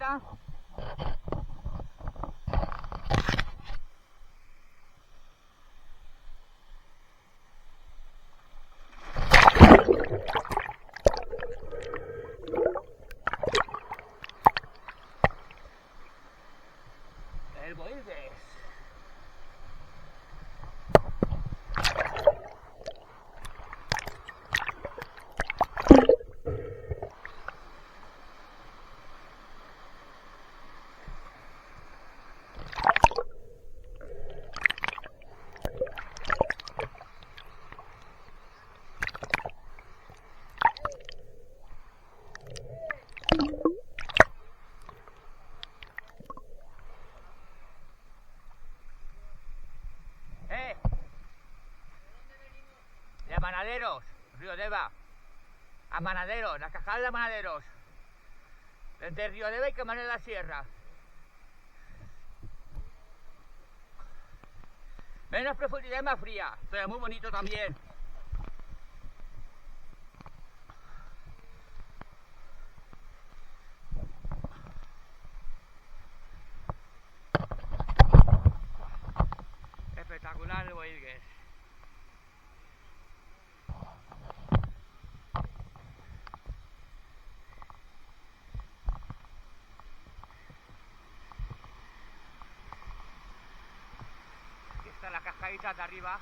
cascadita. El Boirgues. De Manaderos, Río Deva. A Manaderos, la cascada de Manaderos. Desde Río Deva y Camarón de la Sierra. Menos profundidad y más fría, pero muy bonito también. Espectacular el Boirgues. Aquí está la cascadita de arriba.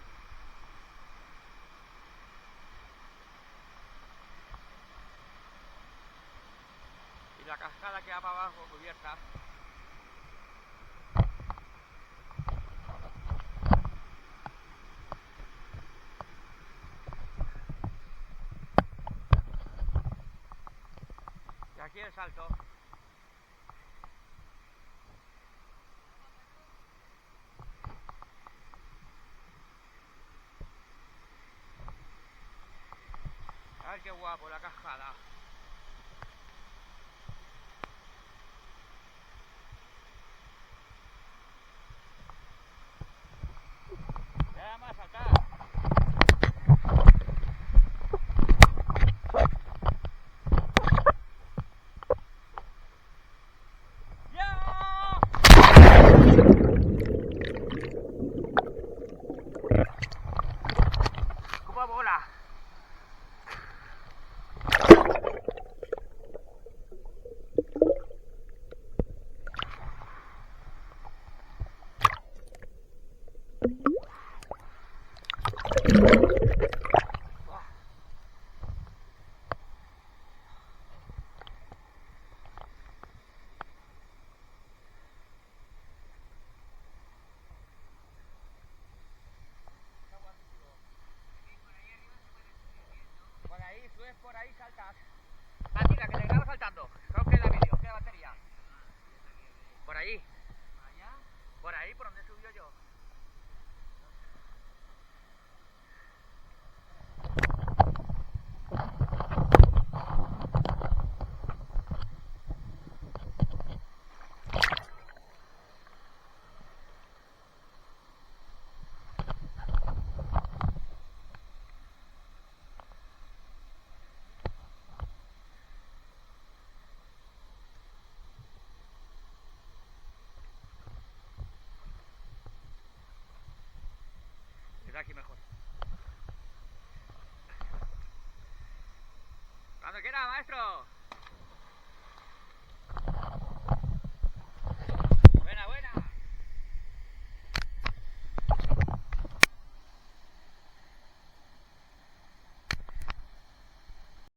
Y la cascada que va para abajo cubierta. Y aquí el salto. A ver qué guapo la cascada. Nada más saltar. ¡Como bola! Subes por ahí, saltas. Ah, mira, que te grabo saltando. Creo que da vídeo, queda batería. Por ahí. Por ahí, por donde subió yo. Desde aquí mejor. Cuando quiera, maestro.